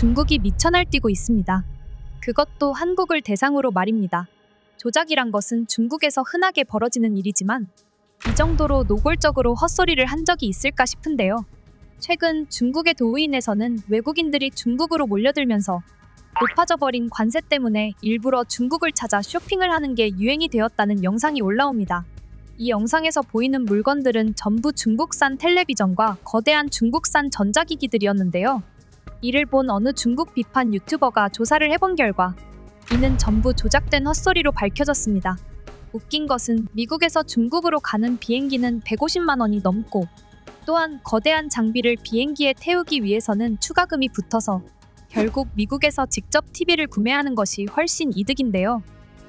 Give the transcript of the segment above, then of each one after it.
중국이 미쳐 날뛰고 있습니다. 그것도 한국을 대상으로 말입니다. 조작이란 것은 중국에서 흔하게 벌어지는 일이지만 이 정도로 노골적으로 헛소리를 한 적이 있을까 싶은데요. 최근 중국의 도우인에서는 외국인들이 중국으로 몰려들면서 높아져 버린 관세 때문에 일부러 중국을 찾아 쇼핑을 하는 게 유행이 되었다는 영상이 올라옵니다. 이 영상에서 보이는 물건들은 전부 중국산 텔레비전과 거대한 중국산 전자기기들이었는데요. 이를 본 어느 중국 비판 유튜버가 조사를 해본 결과 이는 전부 조작된 헛소리로 밝혀졌습니다. 웃긴 것은 미국에서 중국으로 가는 비행기는 150만 원이 넘고 또한 거대한 장비를 비행기에 태우기 위해서는 추가금이 붙어서 결국 미국에서 직접 TV를 구매하는 것이 훨씬 이득인데요.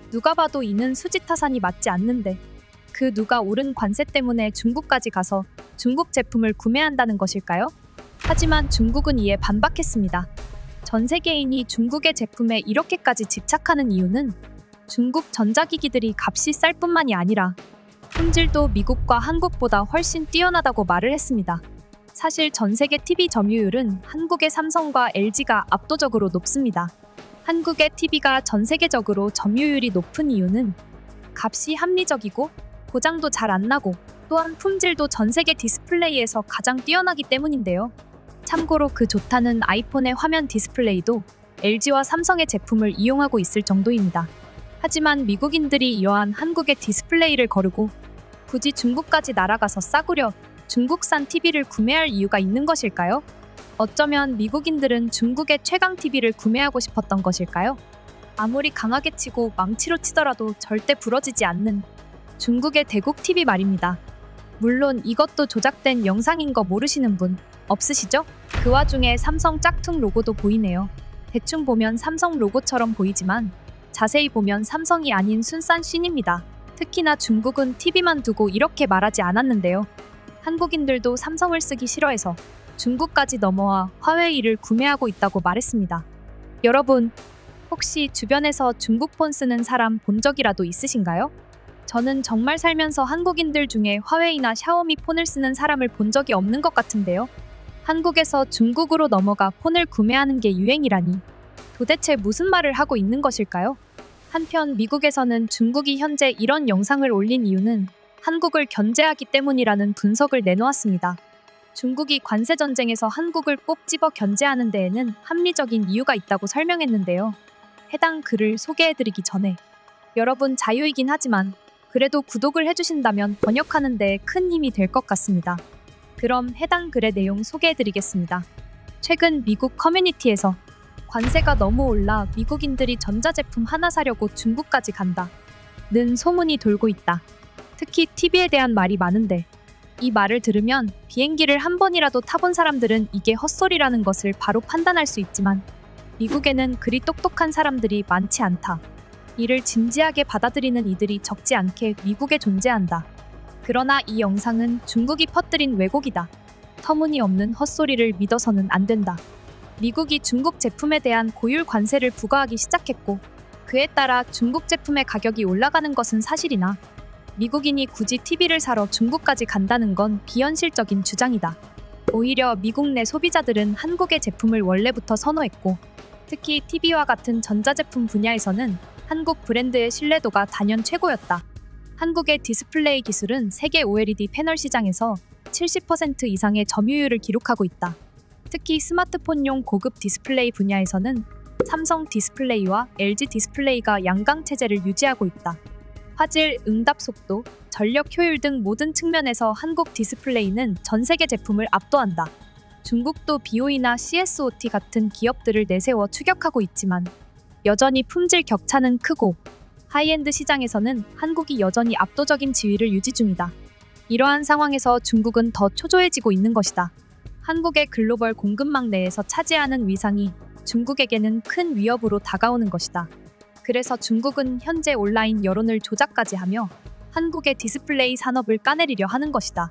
누가 봐도 이는 수지타산이 맞지 않는데 그 누가 오른 관세 때문에 중국까지 가서 중국 제품을 구매한다는 것일까요? 하지만 중국은 이에 반박했습니다. 전 세계인이 중국의 제품에 이렇게까지 집착하는 이유는 중국 전자기기들이 값이 쌀 뿐만이 아니라 품질도 미국과 한국보다 훨씬 뛰어나다고 말을 했습니다. 사실 전 세계 TV 점유율은 한국의 삼성과 LG가 압도적으로 높습니다. 한국의 TV가 전 세계적으로 점유율이 높은 이유는 값이 합리적이고 고장도 잘 안 나고 또한 품질도 전 세계 디스플레이에서 가장 뛰어나기 때문인데요. 참고로 그 좋다는 아이폰의 화면 디스플레이도 LG와 삼성의 제품을 이용하고 있을 정도입니다. 하지만 미국인들이 이러한 한국의 디스플레이를 거르고 굳이 중국까지 날아가서 싸구려 중국산 TV를 구매할 이유가 있는 것일까요? 어쩌면 미국인들은 중국의 최강 TV를 구매하고 싶었던 것일까요? 아무리 강하게 치고 망치로 치더라도 절대 부러지지 않는 중국의 대국 TV 말입니다. 물론 이것도 조작된 영상인 거 모르시는 분 없으시죠? 그 와중에 삼성 짝퉁 로고도 보이네요. 대충 보면 삼성 로고처럼 보이지만 자세히 보면 삼성이 아닌 순싼 씬입니다. 특히나 중국은 TV만 두고 이렇게 말하지 않았는데요. 한국인들도 삼성을 쓰기 싫어해서 중국까지 넘어와 화웨이를 구매하고 있다고 말했습니다. 여러분, 혹시 주변에서 중국폰 쓰는 사람 본 적이라도 있으신가요? 저는 정말 살면서 한국인들 중에 화웨이나 샤오미 폰을 쓰는 사람을 본 적이 없는 것 같은데요. 한국에서 중국으로 넘어가 폰을 구매하는 게 유행이라니 도대체 무슨 말을 하고 있는 것일까요? 한편 미국에서는 중국이 현재 이런 영상을 올린 이유는 한국을 견제하기 때문이라는 분석을 내놓았습니다. 중국이 관세 전쟁에서 한국을 꼭 집어 견제하는 데에는 합리적인 이유가 있다고 설명했는데요. 해당 글을 소개해드리기 전에 여러분 자유이긴 하지만 그래도 구독을 해주신다면 번역하는 데 큰 힘이 될 것 같습니다. 그럼 해당 글의 내용 소개해드리겠습니다. 최근 미국 커뮤니티에서 관세가 너무 올라 미국인들이 전자제품 하나 사려고 중국까지 간다는 소문이 돌고 있다. 특히 TV에 대한 말이 많은데 이 말을 들으면 비행기를 한 번이라도 타본 사람들은 이게 헛소리라는 것을 바로 판단할 수 있지만 미국에는 그리 똑똑한 사람들이 많지 않다. 이를 진지하게 받아들이는 이들이 적지 않게 미국에 존재한다. 그러나 이 영상은 중국이 퍼뜨린 왜곡이다. 터무니없는 헛소리를 믿어서는 안 된다. 미국이 중국 제품에 대한 고율 관세를 부과하기 시작했고 그에 따라 중국 제품의 가격이 올라가는 것은 사실이나 미국인이 굳이 TV를 사러 중국까지 간다는 건 비현실적인 주장이다. 오히려 미국 내 소비자들은 한국의 제품을 원래부터 선호했고 특히 TV와 같은 전자제품 분야에서는 한국 브랜드의 신뢰도가 단연 최고였다. 한국의 디스플레이 기술은 세계 OLED 패널 시장에서 70% 이상의 점유율을 기록하고 있다. 특히 스마트폰용 고급 디스플레이 분야에서는 삼성 디스플레이와 LG 디스플레이가 양강 체제를 유지하고 있다. 화질, 응답 속도, 전력 효율 등 모든 측면에서 한국 디스플레이는 전 세계 제품을 압도한다. 중국도 BOE나 CSOT 같은 기업들을 내세워 추격하고 있지만 여전히 품질 격차는 크고 하이엔드 시장에서는 한국이 여전히 압도적인 지위를 유지 중이다. 이러한 상황에서 중국은 더 초조해지고 있는 것이다. 한국의 글로벌 공급망 내에서 차지하는 위상이 중국에게는 큰 위협으로 다가오는 것이다. 그래서 중국은 현재 온라인 여론을 조작까지 하며 한국의 디스플레이 산업을 까내리려 하는 것이다.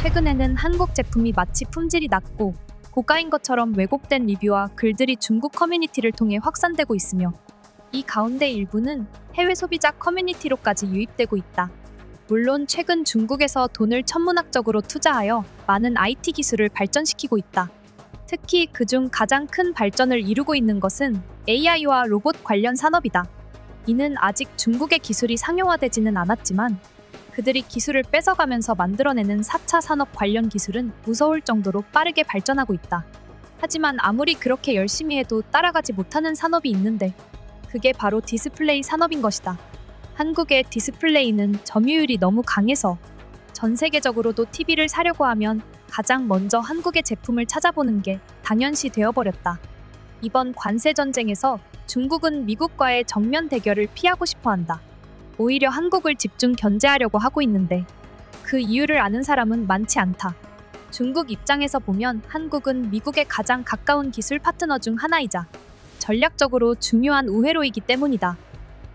최근에는 한국 제품이 마치 품질이 낮고 고가인 것처럼 왜곡된 리뷰와 글들이 중국 커뮤니티를 통해 확산되고 있으며 이 가운데 일부는 해외 소비자 커뮤니티로까지 유입되고 있다. 물론 최근 중국에서 돈을 천문학적으로 투자하여 많은 IT 기술을 발전시키고 있다. 특히 그중 가장 큰 발전을 이루고 있는 것은 AI와 로봇 관련 산업이다. 이는 아직 중국의 기술이 상용화되지는 않았지만 그들이 기술을 뺏어가면서 만들어내는 4차 산업 관련 기술은 무서울 정도로 빠르게 발전하고 있다. 하지만 아무리 그렇게 열심히 해도 따라가지 못하는 산업이 있는데 그게 바로 디스플레이 산업인 것이다. 한국의 디스플레이는 점유율이 너무 강해서 전 세계적으로도 TV를 사려고 하면 가장 먼저 한국의 제품을 찾아보는 게 당연시 되어버렸다. 이번 관세 전쟁에서 중국은 미국과의 정면 대결을 피하고 싶어 한다. 오히려 한국을 집중 견제하려고 하고 있는데 그 이유를 아는 사람은 많지 않다. 중국 입장에서 보면 한국은 미국의 가장 가까운 기술 파트너 중 하나이자 전략적으로 중요한 우회로이기 때문이다.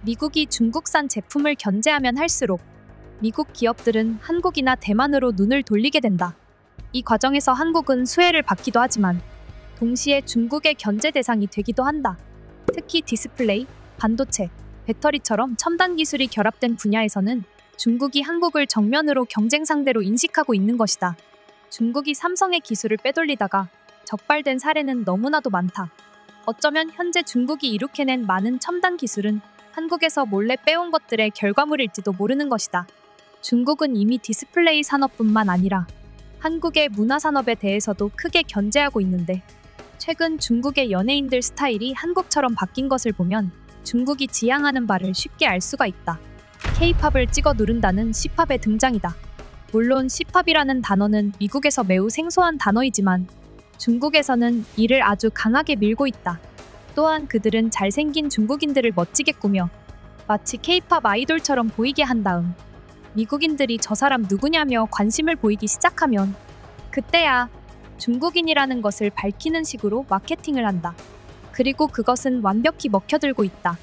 미국이 중국산 제품을 견제하면 할수록 미국 기업들은 한국이나 대만으로 눈을 돌리게 된다. 이 과정에서 한국은 수혜를 받기도 하지만 동시에 중국의 견제 대상이 되기도 한다. 특히 디스플레이, 반도체, 배터리처럼 첨단 기술이 결합된 분야에서는 중국이 한국을 정면으로 경쟁 상대로 인식하고 있는 것이다. 중국이 삼성의 기술을 빼돌리다가 적발된 사례는 너무나도 많다. 어쩌면 현재 중국이 이룩해낸 많은 첨단 기술은 한국에서 몰래 빼온 것들의 결과물일지도 모르는 것이다. 중국은 이미 디스플레이 산업뿐만 아니라 한국의 문화 산업에 대해서도 크게 견제하고 있는데 최근 중국의 연예인들 스타일이 한국처럼 바뀐 것을 보면 중국이 지향하는 바를 쉽게 알 수가 있다. K-팝을 찍어 누른다는 C팝의 등장이다. 물론 C팝이라는 단어는 미국에서 매우 생소한 단어이지만 중국에서는 이를 아주 강하게 밀고 있다. 또한 그들은 잘생긴 중국인들을 멋지게 꾸며 마치 K-팝 아이돌처럼 보이게 한 다음 미국인들이 저 사람 누구냐며 관심을 보이기 시작하면 그때야 중국인이라는 것을 밝히는 식으로 마케팅을 한다. 그리고 그것은 완벽히 먹혀들고 있다.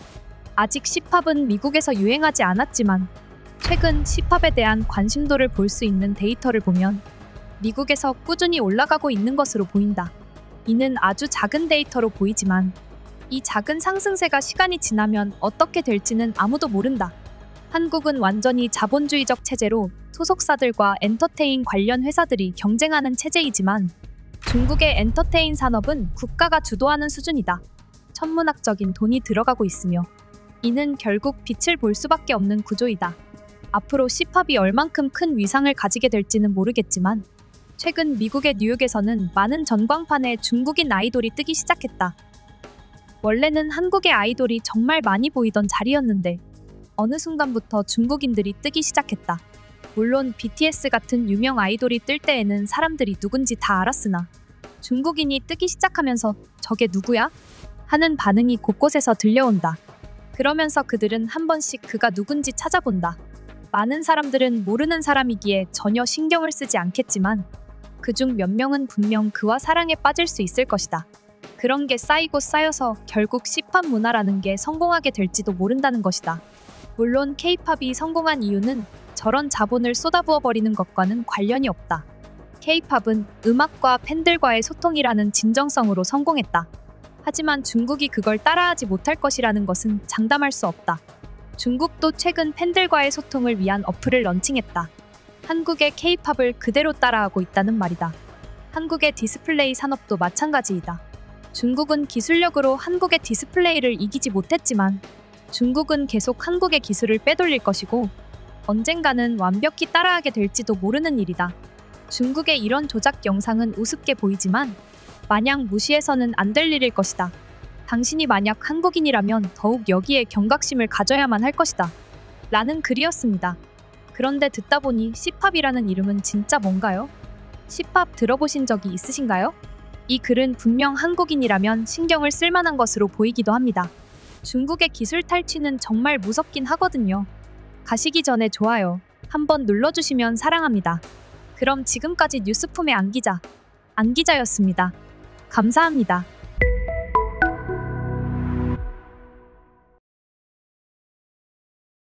아직 C팝은 미국에서 유행하지 않았지만 최근 C팝에 대한 관심도를 볼 수 있는 데이터를 보면 미국에서 꾸준히 올라가고 있는 것으로 보인다. 이는 아주 작은 데이터로 보이지만 이 작은 상승세가 시간이 지나면 어떻게 될지는 아무도 모른다. 한국은 완전히 자본주의적 체제로 소속사들과 엔터테인 관련 회사들이 경쟁하는 체제이지만 중국의 엔터테인 산업은 국가가 주도하는 수준이다. 천문학적인 돈이 들어가고 있으며 이는 결국 빛을 볼 수밖에 없는 구조이다. 앞으로 C팝이 얼만큼 큰 위상을 가지게 될지는 모르겠지만 최근 미국의 뉴욕에서는 많은 전광판에 중국인 아이돌이 뜨기 시작했다. 원래는 한국의 아이돌이 정말 많이 보이던 자리였는데 어느 순간부터 중국인들이 뜨기 시작했다. 물론 BTS 같은 유명 아이돌이 뜰 때에는 사람들이 누군지 다 알았으나 중국인이 뜨기 시작하면서 저게 누구야? 하는 반응이 곳곳에서 들려온다. 그러면서 그들은 한 번씩 그가 누군지 찾아본다. 많은 사람들은 모르는 사람이기에 전혀 신경을 쓰지 않겠지만 그중 몇 명은 분명 그와 사랑에 빠질 수 있을 것이다. 그런 게 쌓이고 쌓여서 결국 C팝 문화라는 게 성공하게 될지도 모른다는 것이다. 물론 K-팝이 성공한 이유는 저런 자본을 쏟아부어버리는 것과는 관련이 없다. K-팝은 음악과 팬들과의 소통이라는 진정성으로 성공했다. 하지만 중국이 그걸 따라하지 못할 것이라는 것은 장담할 수 없다. 중국도 최근 팬들과의 소통을 위한 어플을 런칭했다. 한국의 K-팝을 그대로 따라하고 있다는 말이다. 한국의 디스플레이 산업도 마찬가지이다. 중국은 기술력으로 한국의 디스플레이를 이기지 못했지만 중국은 계속 한국의 기술을 빼돌릴 것이고 언젠가는 완벽히 따라하게 될지도 모르는 일이다. 중국의 이런 조작 영상은 우습게 보이지만 마냥 무시해서는 안 될 일일 것이다. 당신이 만약 한국인이라면 더욱 여기에 경각심을 가져야만 할 것이다. 라는 글이었습니다. 그런데 듣다 보니 C팝이라는 이름은 진짜 뭔가요? C팝 들어보신 적이 있으신가요? 이 글은 분명 한국인이라면 신경을 쓸 만한 것으로 보이기도 합니다. 중국의 기술 탈취는 정말 무섭긴 하거든요. 가시기 전에 좋아요 한번 눌러주시면 사랑합니다. 그럼 지금까지 뉴스품의 안기자였습니다. 감사합니다.